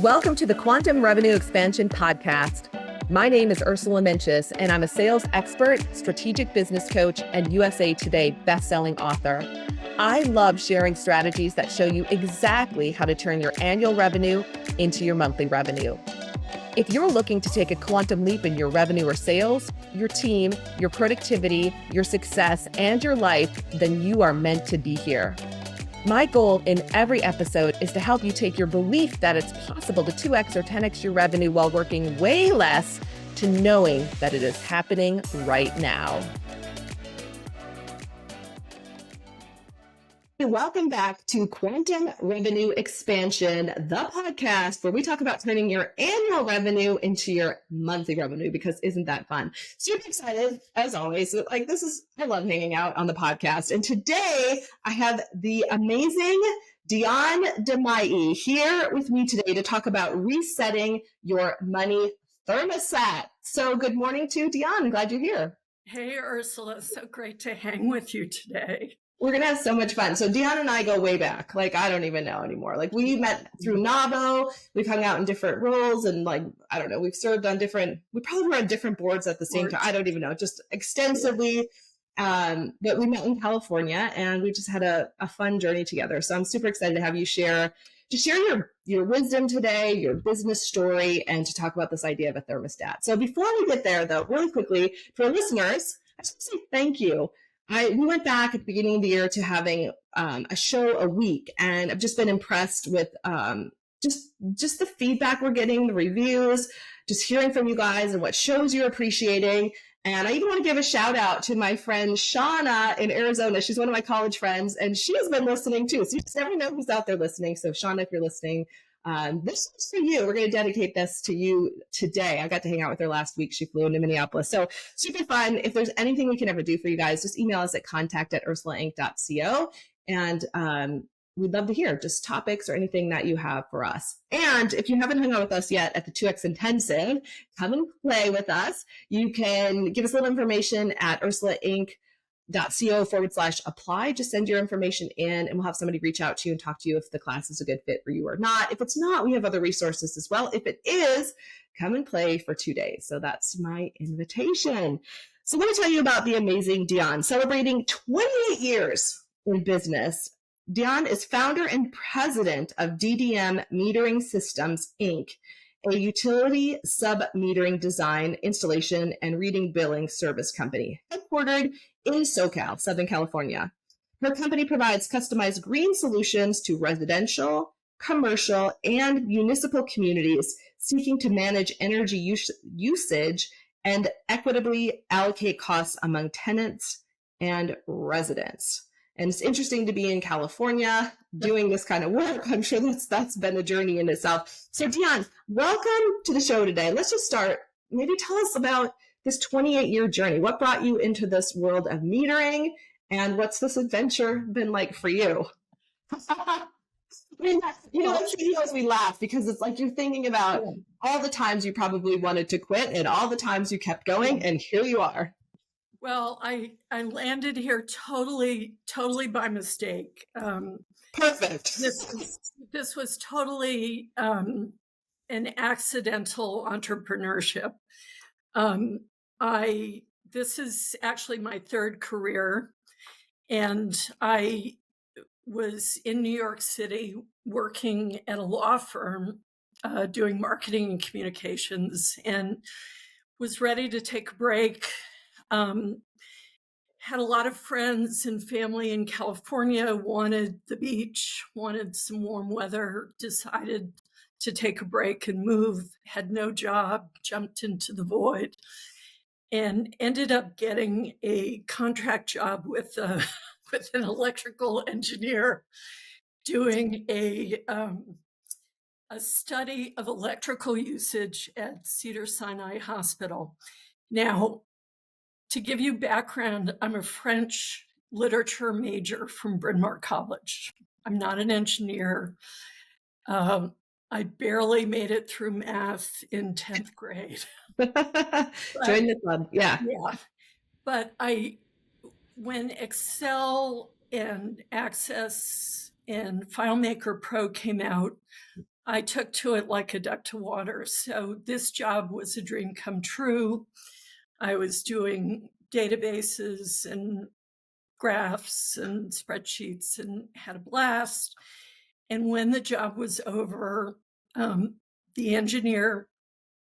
Welcome to the Quantum Revenue Expansion Podcast. My name is Ursula, and I'm a sales expert, strategic business coach, and USA Today bestselling author. I love sharing strategies that show you exactly how to turn your annual revenue into your monthly revenue. If you're looking to take a quantum leap in your revenue or sales, your team, your productivity, your success, and your life, then you are meant to be here. My goal in every episode is to help you take your belief that it's possible to 2x or 10x your revenue while working way less to knowing that it is happening right now. Welcome back to Quantum Revenue Expansion, the podcast where we talk about turning your annual revenue into your monthly revenue, because isn't that fun? Super excited, as always. I love hanging out on the podcast. And today I have the amazing Diane de Mailly here with me today to talk about resetting your money thermostat. So good morning to Diane. I'm glad you're here. Hey, Ursula. So great to hang with you today. We're going to have so much fun. So Diane and I go way back. I don't even know anymore. We met through NAVO. We've hung out in different roles and I don't know, we probably were on different boards at the same time. I don't even know, just extensively. But we met in California and we just had a fun journey together. So I'm super excited to have you share your wisdom today, your business story, and to talk about this idea of a thermostat. So before we get there though, really quickly, for listeners, I just want to say thank you. We went back at the beginning of the year to having a show a week, and I've just been impressed with just the feedback we're getting, the reviews, just hearing from you guys and what shows you're appreciating. And I even want to give a shout out to my friend Shauna in Arizona. She's one of my college friends, and she has been listening too. So you just never know who's out there listening. So Shauna, if you're listening, this is for you. We're going to dedicate this to you today. I got to hang out with her last week. She flew into Minneapolis. So super fun. If there's anything we can ever do for you guys, just email us at contact@ursulainc.co. And we'd love to hear just topics or anything that you have for us. And if you haven't hung out with us yet at the 2X Intensive, come and play with us. You can give us a little information at ursulainc.co/apply. Just send your information in and we'll have somebody reach out to you and talk to you if the class is a good fit for you or not. If it's not, we have other resources as well. If it is, come and play for 2 days. So that's my invitation. So let me tell you about the amazing Diane. Celebrating 28 years in business, Diane is founder and president of DDM Metering Systems, Inc., a utility sub-metering design, installation, and reading billing service company headquartered in SoCal, Southern California. Her company provides customized green solutions to residential, commercial, and municipal communities seeking to manage energy usage and equitably allocate costs among tenants and residents. And it's interesting to be in California doing this kind of work. I'm sure that's been a journey in itself. So Diane, welcome to the show today. Let's just start. Maybe tell us about this 28-year journey. What brought you into this world of metering, and what's this adventure been like for you? I mean, as we laugh because it's like you're thinking about all the times you probably wanted to quit and all the times you kept going, and here you are. Well, I landed here totally by mistake. Perfect. This was totally an accidental entrepreneurship. This is actually my third career, and I was in New York City working at a law firm doing marketing and communications, and was ready to take a break. Had a lot of friends and family in California, wanted the beach, wanted some warm weather, decided to take a break and move, had no job, jumped into the void, and ended up getting a contract job with an electrical engineer doing a study of electrical usage at Cedars-Sinai Hospital. Now, to give you background, I'm a French literature major from Bryn Mawr College. I'm not an engineer. I barely made it through math in 10th grade. Join the club, yeah. But when Excel and Access and FileMaker Pro came out, I took to it like a duck to water. So this job was a dream come true. I was doing databases and graphs and spreadsheets and had a blast. And when the job was over, the engineer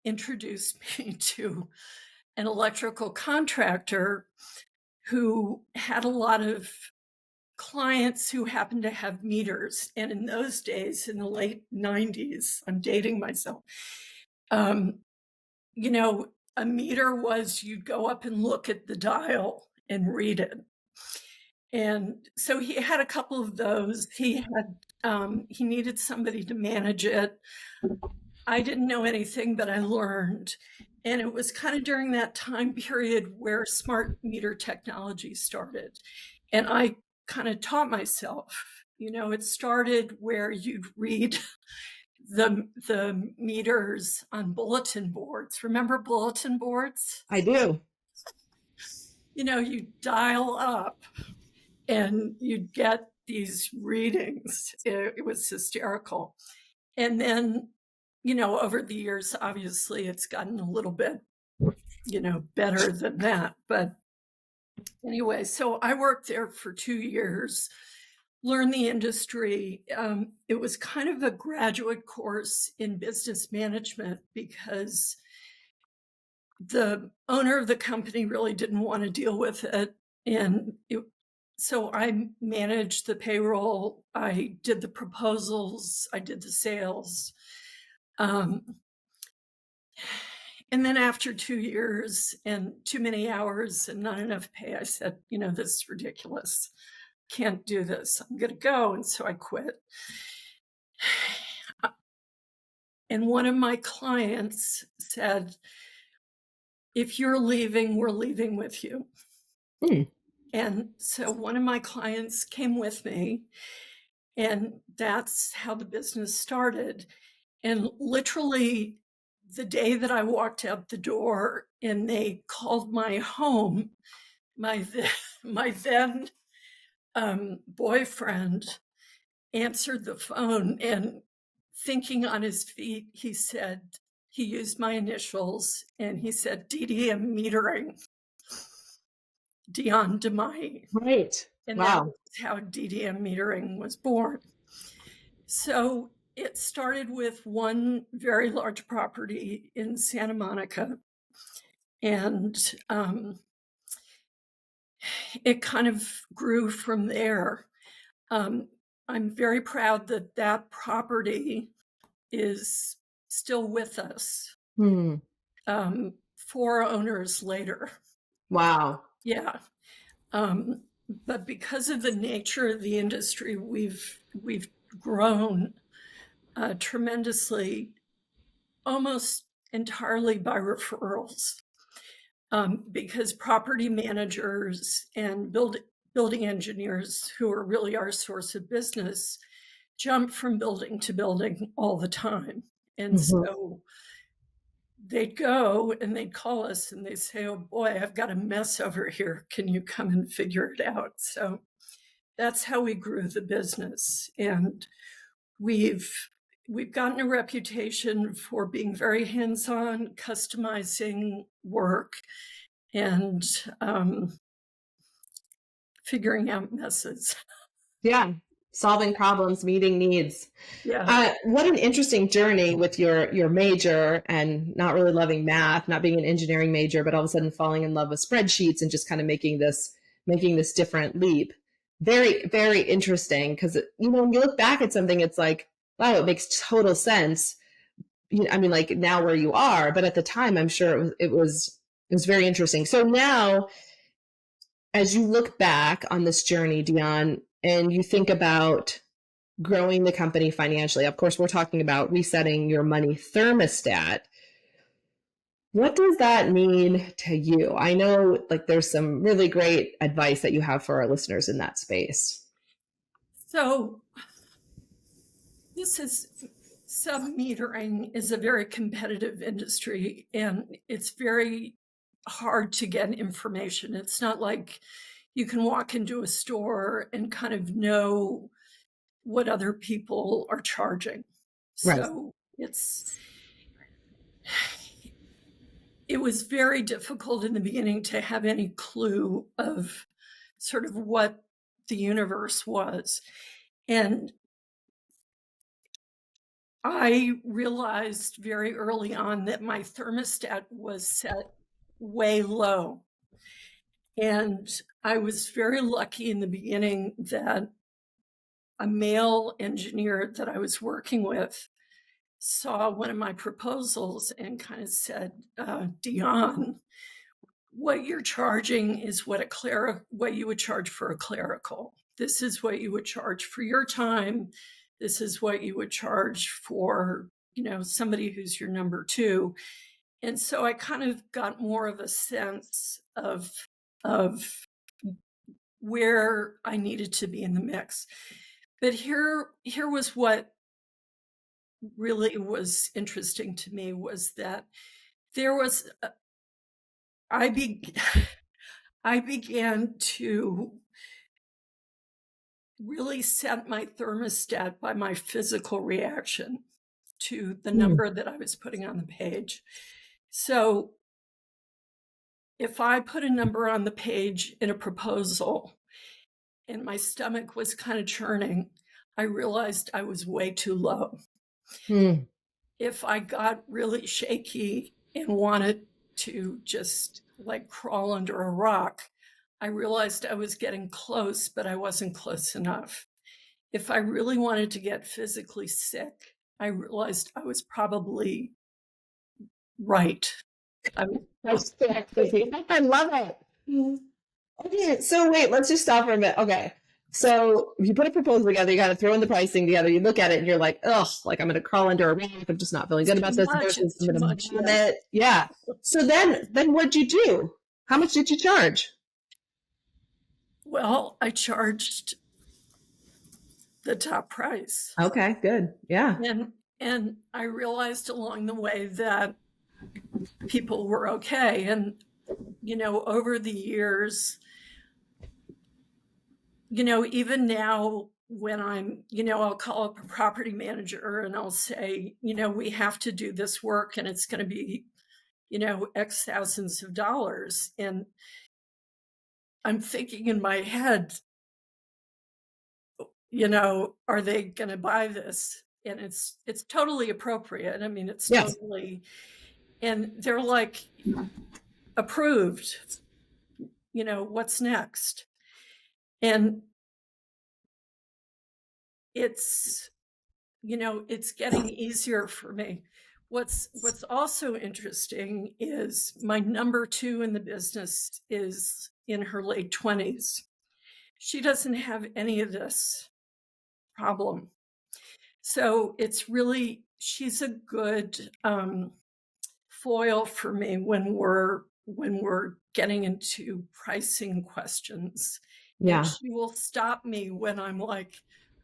introduced me to an electrical contractor who had a lot of clients who happened to have meters. And in those days, in the late 90s, I'm dating myself, you know, a meter was you'd go up and look at the dial and read it. And so he had a couple of those. He needed somebody to manage it. I didn't know anything, but I learned. And it was kind of during that time period where smart meter technology started. And I kind of taught myself, it started where you'd read the meters on bulletin boards. Remember bulletin boards? I do. You dial up and you'd get these readings. It was hysterical. And then, over the years, obviously it's gotten a little bit, better than that. But anyway, so I worked there for 2 years, learned the industry. It was kind of a graduate course in business management because the owner of the company really didn't want to deal with it. And so I managed the payroll. I did the proposals. I did the sales. And then after 2 years and too many hours and not enough pay, I said, this is ridiculous. Can't do this. I'm going to go. And so I quit. And one of my clients said, if you're leaving, we're leaving with you. And so one of my clients came with me, and that's how the business started. And literally the day that I walked out the door and they called my home, my then boyfriend answered the phone, and thinking on his feet, he used my initials and he said, DDM Metering, Diane de Mailly. Right. And wow. That was how DDM Metering was born. So it started with one very large property in Santa Monica. And it kind of grew from there. I'm very proud that that property is still with us 4 owners later. Wow. Yeah. But because of the nature of the industry, we've grown tremendously, almost entirely by referrals, because property managers and building engineers, who are really our source of business, jump from building to building all the time. And so they'd go and they'd call us and they'd say, oh boy, I've got a mess over here. Can you come and figure it out? So that's how we grew the business. And we've gotten a reputation for being very hands-on, customizing work, and figuring out messes. Yeah. Solving problems, meeting needs. Yeah. What an interesting journey with your major and not really loving math, not being an engineering major, but all of a sudden falling in love with spreadsheets and just kind of making this different leap. Very, very interesting, because when you look back at something, it's like, wow, it makes total sense. I mean, like now where you are, but at the time, I'm sure it was very interesting. So now, as you look back on this journey, Diane, and you think about growing the company financially, of course, we're talking about resetting your money thermostat. What does that mean to you? I know there's some really great advice that you have for our listeners in that space. So sub-metering is a very competitive industry, and it's very hard to get information. It's not like you can walk into a store and kind of know what other people are charging. Right. So it was very difficult in the beginning to have any clue of sort of what the universe was. And I realized very early on that my thermostat was set way low. And I was very lucky in the beginning that a male engineer that I was working with saw one of my proposals and kind of said, Diane, what you're charging is what you would charge for a clerical. This is what you would charge for your time. This is what you would charge for, somebody who's your number two. And so I kind of got more of a sense of where I needed to be in the mix. But here was what really was interesting to me, was that there was I began to really set my thermostat by my physical reaction to the number that I was putting on the page. So if I put a number on the page in a proposal and my stomach was kind of churning, I realized I was way too low. If I got really shaky and wanted to just like crawl under a rock, I realized I was getting close, but I wasn't close enough. If I really wanted to get physically sick, I realized I was probably right. I love it. Okay, so wait, let's just stop for a minute. Okay, so if you put a proposal together, you got to throw in the pricing together. You look at it and you're like, ugh, like I'm going to crawl under a rock. I'm just not feeling good about this. I'm going to vomit. Yeah. So then what'd you do? How much did you charge? Well, I charged the top price. Okay, good. Yeah. And I realized along the way that people were okay. And, over the years, even now when I'm, I'll call up a property manager and I'll say, we have to do this work and it's going to be, X thousands of dollars. And I'm thinking in my head, are they going to buy this? And it's totally appropriate. I mean, it's Yes. totally, and they're like, approved, what's next? And it's getting easier for me. What's also interesting is my number two in the business is in her late 20s. She doesn't have any of this problem. So it's really, she's a good foil for me when we're getting into pricing questions. Yeah. And she will stop me when I'm like,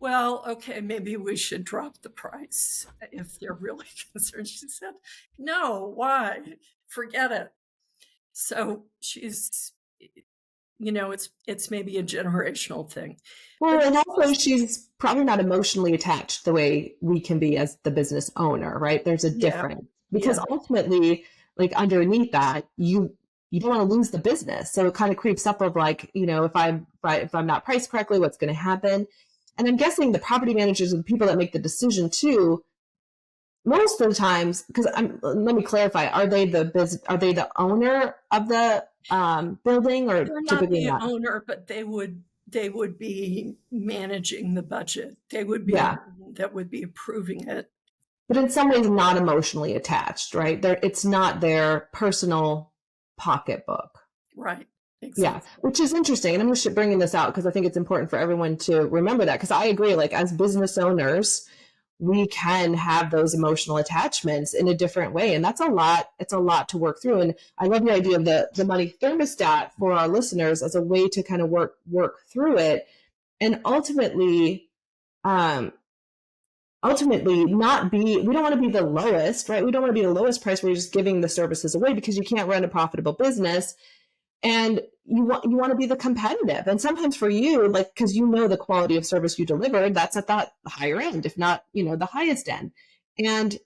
well, okay, maybe we should drop the price if they're really concerned. She said, no, why? Forget it. So she's, it's maybe a generational thing. Well, and also she's probably not emotionally attached the way we can be as the business owner, right? There's a difference because ultimately, like underneath that, you don't want to lose the business. So it kind of creeps up of like, if I'm not priced correctly, what's going to happen? And I'm guessing the property managers are the people that make the decision too. Most of the times, because let me clarify: are they the owner of the building, or they're not the owner, but they would be managing the budget. They would be that would be approving it. But in some ways, not emotionally attached, right? It's not their personal pocketbook, right? Exactly. Yeah, which is interesting. And I'm just bringing this out because I think it's important for everyone to remember that. Because I agree, like as business owners, we can have those emotional attachments in a different way. And that's a lot. It's a lot to work through. And I love the idea of the money thermostat for our listeners as a way to kind of work through it. And ultimately not be, we don't want to be the lowest, right? We don't want to be the lowest price where you're just giving the services away because you can't run a profitable business. And you want to be the competitive. And sometimes for you, like, because the quality of service you delivered, that's at that higher end, if not, the highest end. And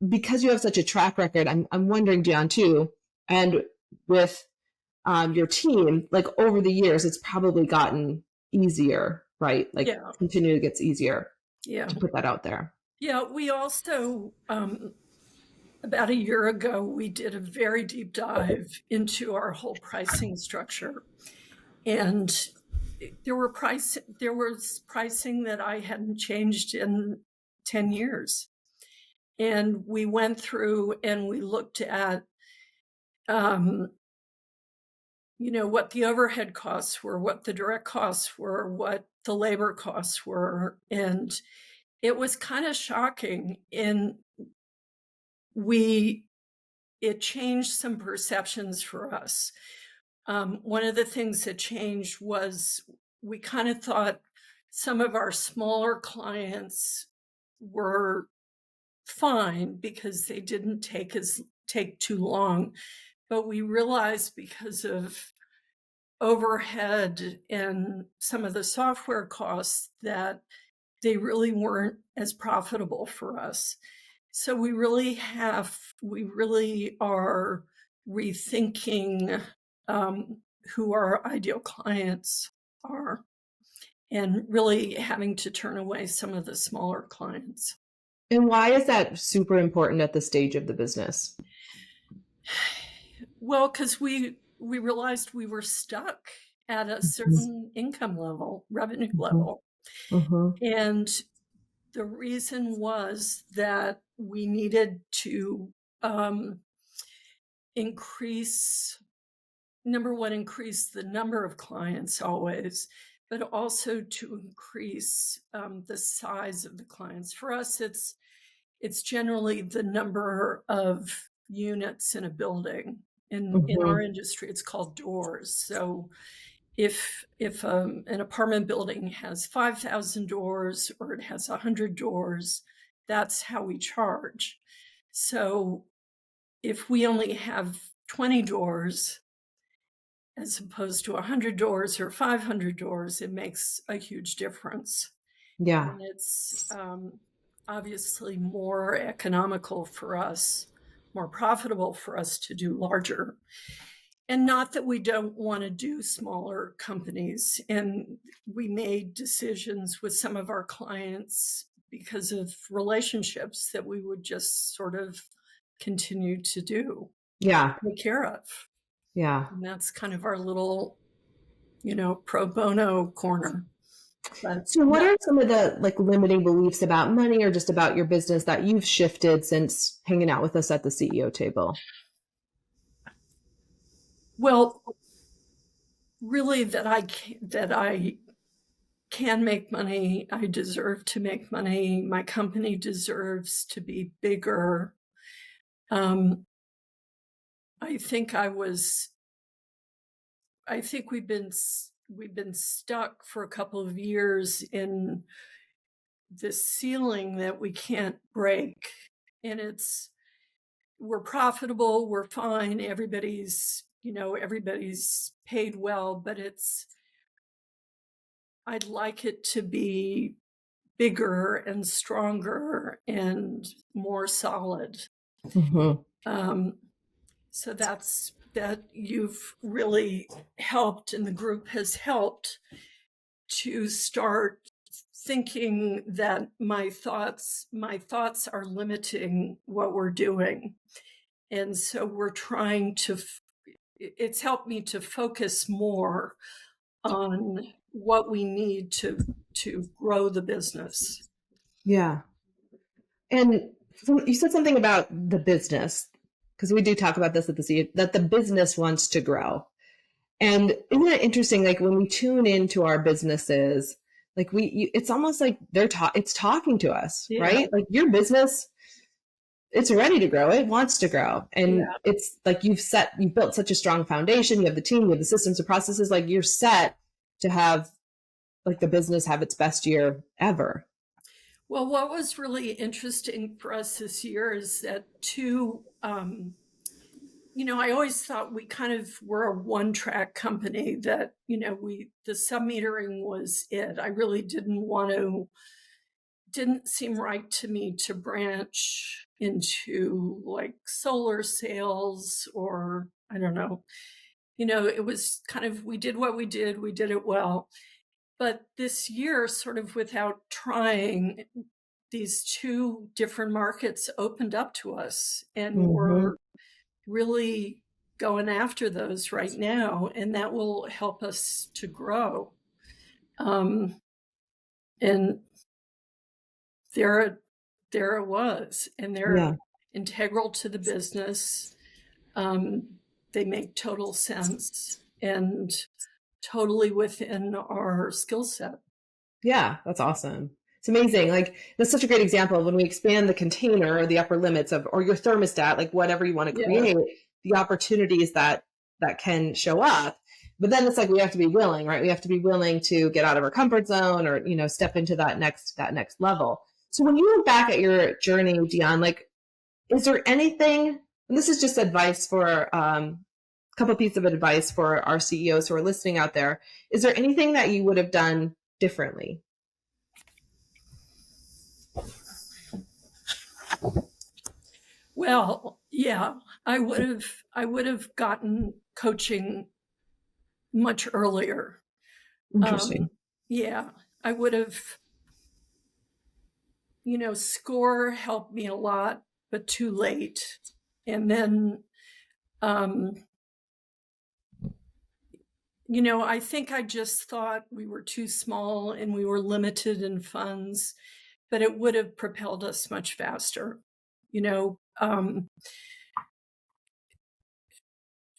because you have such a track record, I'm wondering, Dion, too, and with your team, like over the years, it's probably gotten easier, right? Like Yeah. continually gets easier Yeah. to put that out there. Yeah. We also, about a year ago, we did a very deep dive into our whole pricing structure. And there was pricing that I hadn't changed in 10 years. And we went through and we looked at, what the overhead costs were, what the direct costs were, what the labor costs were. And it was kind of shocking. And it changed some perceptions for us. One of the things that changed was we kind of thought some of our smaller clients were fine because they didn't take too long. But we realized because of overhead and some of the software costs that they really weren't as profitable for us. So we really are rethinking who our ideal clients are and really having to turn away some of the smaller clients. And why is that super important at this stage of the business? Well, because we realized we were stuck at a certain income level, revenue level. And the reason was that we needed to increase the number of clients always, but also to increase the size of the clients. For us, it's generally the number of units in a building. In our industry, it's called doors. So if an apartment building has 5,000 doors or it has 100 doors, that's how we charge. So if we only have 20 doors as opposed to 100 doors or 500 doors, it makes a huge difference. Yeah. And it's obviously more economical for us, more profitable for us to do larger. And not that we don't want to do smaller companies. And we made decisions with some of our clients because of relationships that we would just sort of continue to do. Yeah. Take care of. Yeah. And that's kind of our little, pro bono corner. But so what are some of the like limiting beliefs about money or just about your business that you've shifted since hanging out with us at the CEO table? Well, really that I can make money. I deserve to make money. My company deserves to be bigger. I think we've been stuck for a couple of years in this ceiling that we can't break. And we're profitable, we're fine, everybody's paid well, but I'd like it to be bigger and stronger and more solid. So that you've really helped, and the group has helped to start thinking that my thoughts are limiting what we're doing. And so we're trying to, it's helped me to focus more on what we need to grow the business. Yeah. And you said something about the business, because we do talk about this at the CEO, that the business wants to grow. And isn't it interesting? Like when we tune into our businesses, like it's almost like it's talking to us, right? Like your business, it's ready to grow. It wants to grow. And it's like you've built such a strong foundation. You have the team, you have the systems, the processes, like you're set to have like the business have its best year ever. Well, what was really interesting for us this year is that I always thought we kind of were a one-track company that, the sub-metering was it. I really didn't want to didn't seem right to me to branch into like solar sales, or I don't know. It was kind of, we did what we did it well. But this year, sort of without trying, these two different markets opened up to us, and Mm-hmm. we're really going after those right now, and that will help us to grow. And there, there it was, and they're Yeah. integral to the business. Um, they make total sense and totally within our skill set. Yeah, that's awesome. It's amazing. Like that's such a great example of when we expand the container or the upper limits of, or your thermostat, like whatever you want to Yeah. create, the opportunities that can show up. But then it's like we have to be willing, right? We have to be willing to get out of our comfort zone or, step into that next level. So when you look back at your journey, Dion, like, is there anything, and this is just advice for a couple pieces of advice for our CEOs who are listening out there. Is there anything that you would have done differently? Well, yeah, I would have gotten coaching much earlier. Interesting. Yeah, I would have, SCORE helped me a lot, but too late. And then, I think I just thought we were too small and we were limited in funds, but it would have propelled us much faster. You know,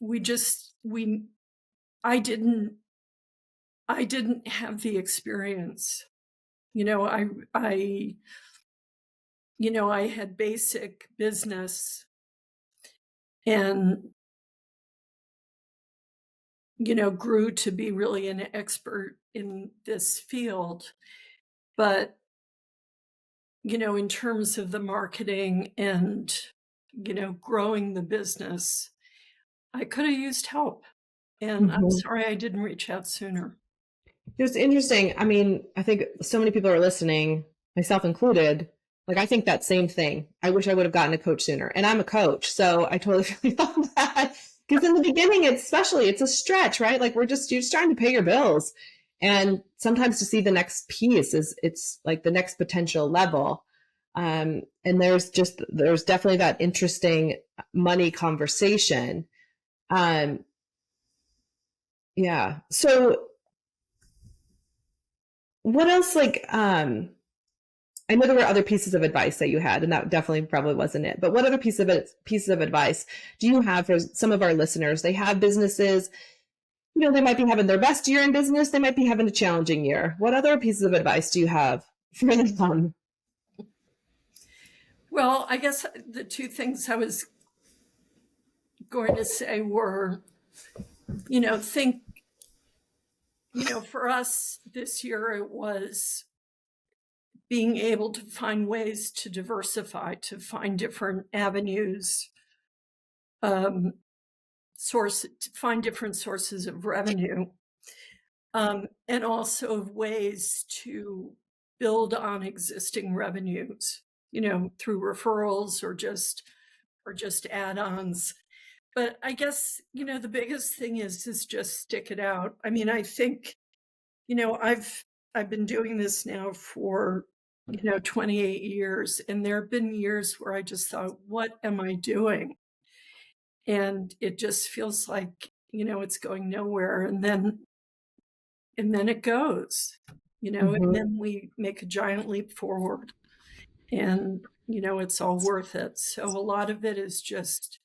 we just, we, I didn't have the experience. I I had basic business and, grew to be really an expert in this field. But, in terms of the marketing and, growing the business, I could have used help. And I'm Mm-hmm. sorry I didn't reach out sooner. It's interesting. I mean, I think so many people are listening, myself included. Like, I think that same thing. I wish I would have gotten a coach sooner. And I'm a coach, so I totally feel that. Because in the beginning, it's a stretch, right? Like, you're just trying to pay your bills. And sometimes to see the next piece it's like the next potential level. And there's definitely that interesting money conversation. Um, yeah. So what else, like, I know there were other pieces of advice that you had, and that definitely probably wasn't it. But what other pieces of advice do you have for some of our listeners? They have businesses, they might be having their best year in business, they might be having a challenging year. What other pieces of advice do you have for them? Well, I guess the two things I was going to say were, think, for us this year, it was being able to find ways to diversify, to find different avenues, to find different sources of revenue, and also of ways to build on existing revenues, through referrals or just add-ons. But I guess, the biggest thing is just stick it out. I mean, I think, I've been doing this now for, 28 years, and there have been years where I just thought, what am I doing? And it just feels like, it's going nowhere. And then it goes, and Mm-hmm. then we make a giant leap forward, and, it's all worth it. So a lot of it is just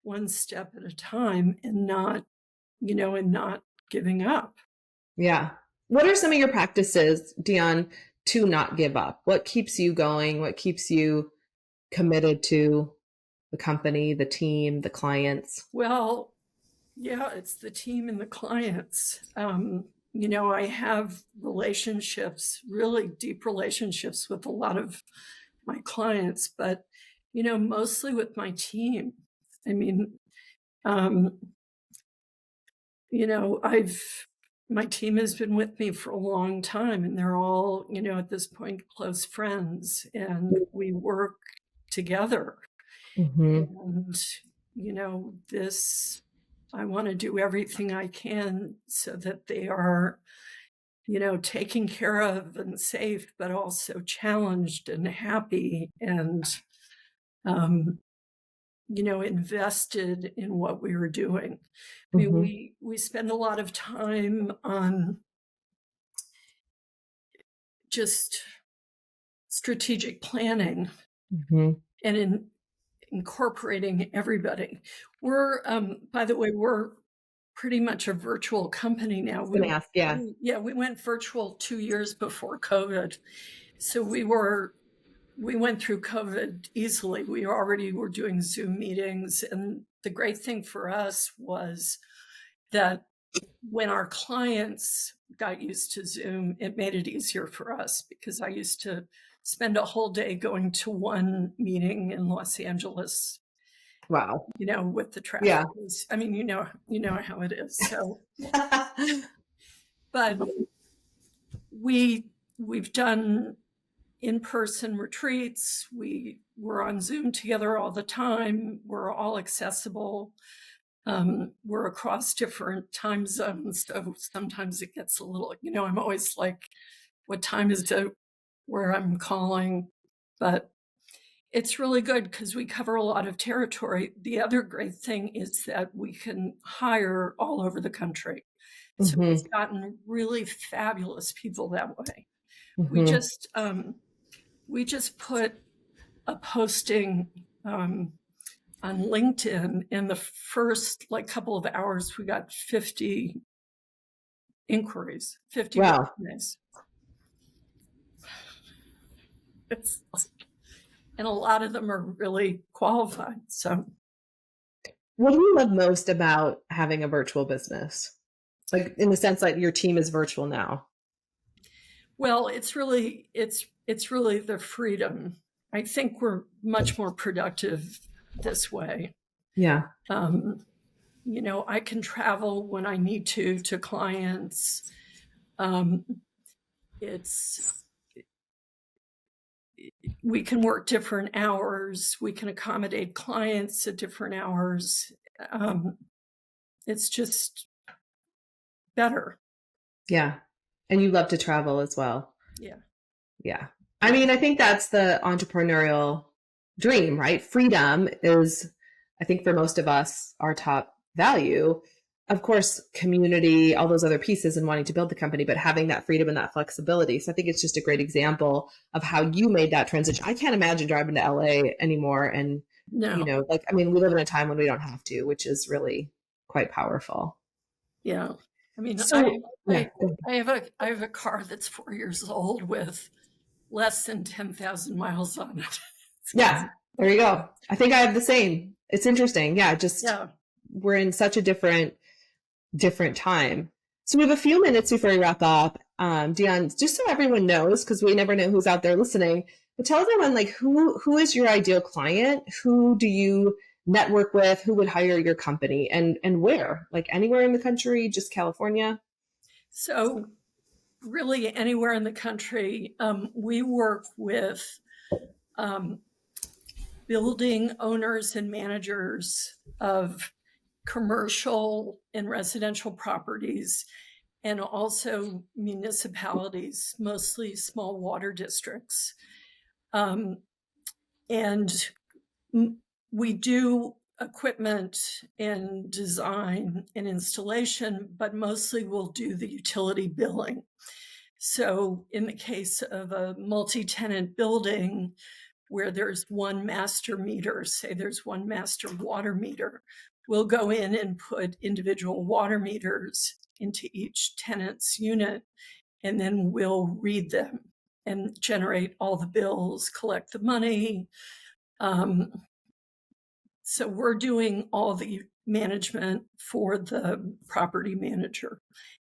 one step at a time, and not giving up. Yeah. What are some of your practices, Dion, to not give up? What keeps you going? What keeps you committed to the company, the team, the clients? Well, yeah, it's the team and the clients. I have relationships, really deep relationships with a lot of my clients, but, mostly with my team. I mean, I've my team has been with me for a long time, and they're all, at this point, close friends, and we work together. Mm-hmm. And, I want to do everything I can so that they are, taken care of and safe, but also challenged and happy and, invested in what we were doing. I mean, Mm-hmm. we spend a lot of time on just strategic planning Mm-hmm. and in incorporating everybody. We're, by the way, we're pretty much a virtual company now. I was going to ask, yeah. We went virtual 2 years before COVID. So we went through COVID easily. We already were doing Zoom meetings. And the great thing for us was that when our clients got used to Zoom, it made it easier for us, because I used to spend a whole day going to one meeting in Los Angeles, Wow. with the traffic. Yeah. I mean, you know how it is. So, but we've done in-person retreats. We're on Zoom together all the time. We're all accessible. We're across different time zones, so sometimes it gets a little, I'm always like, what time is it where I'm calling? But it's really good because we cover a lot of territory. The other great thing is that we can hire all over the country. So Mm-hmm. we've gotten really fabulous people that way. Mm-hmm. We just put a posting on LinkedIn. In the first couple of hours, we got 50 inquiries, 50 Wow. resumes. And a lot of them are really qualified. So, what do you love most about having a virtual business? Like, in the sense that your team is virtual now. well, it's really the freedom. I think we're much more productive this way. Yeah. I can travel when I need to clients. We can work different hours. We can accommodate clients at different hours. It's just better. Yeah. And you love to travel as well. Yeah. Yeah. I mean, I think that's the entrepreneurial dream, right? Freedom is, I think, for most of us, our top value. Of course, community, all those other pieces, and wanting to build the company, but having that freedom and that flexibility. So I think it's just a great example of how you made that transition. I can't imagine driving to LA anymore. And, No. we live in a time when we don't have to, which is really quite powerful. Yeah. I mean, So, I have a car that's 4 years old with less than 10,000 miles on it. Yeah, there you go. I think I have the same. It's interesting. Yeah, we're in such a different time. So we have a few minutes before we wrap up. Diane, just so everyone knows, because we never know who's out there listening, but tell everyone, who is your ideal client? Who do you network with? Who would hire your company, and where? Anywhere in the country, just California? So really anywhere in the country. We work with building owners and managers of commercial and residential properties, and also municipalities, mostly small water districts. And we do equipment and design and installation, but mostly we'll do the utility billing. So in the case of a multi-tenant building where there's one master meter, say there's one master water meter, we'll go in and put individual water meters into each tenant's unit, and then we'll read them and generate all the bills, collect the money. So we're doing all the management for the property manager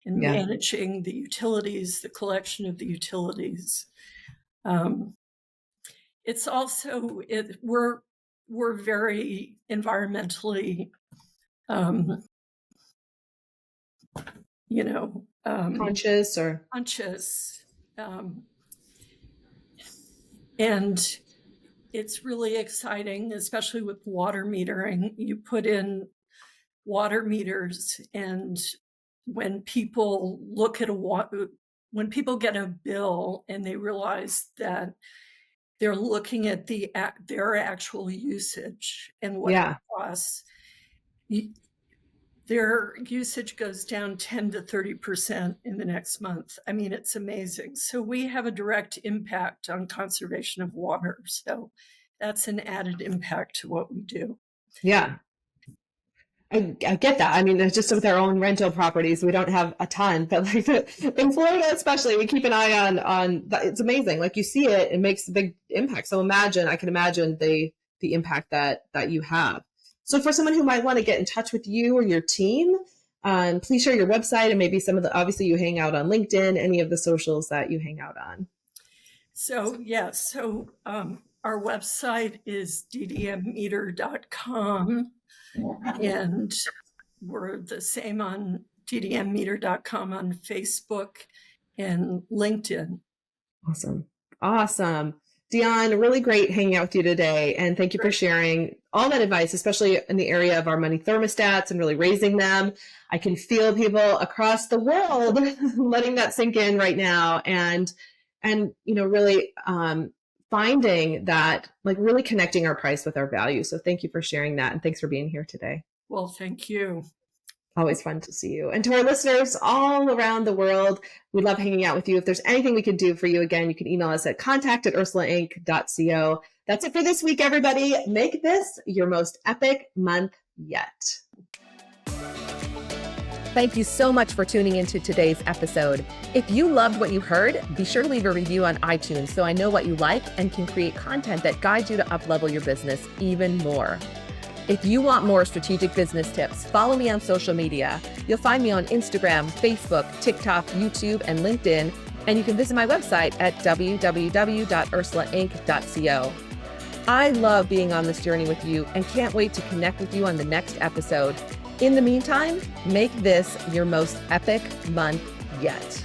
and managing the utilities, the collection of the utilities. It's also, we're very environmentally, Conscious or conscious. And it's really exciting, especially with water metering. You put in water meters, and when people look at when people get a bill and they realize that they're looking at their actual usage and what it costs, their usage goes down 10 to 30% in the next month. I mean, it's amazing. So we have a direct impact on conservation of water. So that's an added impact to what we do. Yeah. I get that. I mean, it's just with our own rental properties, we don't have a ton, but like in Florida, especially, we keep an eye on that. It's amazing. Like you see it makes a big impact. So I can imagine the impact that you have. So for someone who might want to get in touch with you or your team, please share your website and maybe obviously you hang out on LinkedIn, any of the socials that you hang out on. So, yes. Our website is ddmmeter.com. And we're the same on ddmmeter.com on Facebook and LinkedIn. Awesome. Diane, really great hanging out with you today. And thank you for sharing all that advice, especially in the area of our money thermostats and really raising them. I can feel people across the world letting that sink in right now. And really finding that, like really connecting our price with our value. So thank you for sharing that. And thanks for being here today. Well, thank you. Always fun to see you. And to our listeners all around the world, we love hanging out with you. If there's anything we could do for you, again, you can email us at contact@ursulainc.co. That's it for this week, everybody. Make this your most epic month yet. Thank you so much for tuning into today's episode. If you loved what you heard, be sure to leave a review on iTunes so I know what you like and can create content that guides you to uplevel your business even more. If you want more strategic business tips, follow me on social media. You'll find me on Instagram, Facebook, TikTok, YouTube, and LinkedIn, and you can visit my website at www.ursulainc.co. I love being on this journey with you and can't wait to connect with you on the next episode. In the meantime, make this your most epic month yet.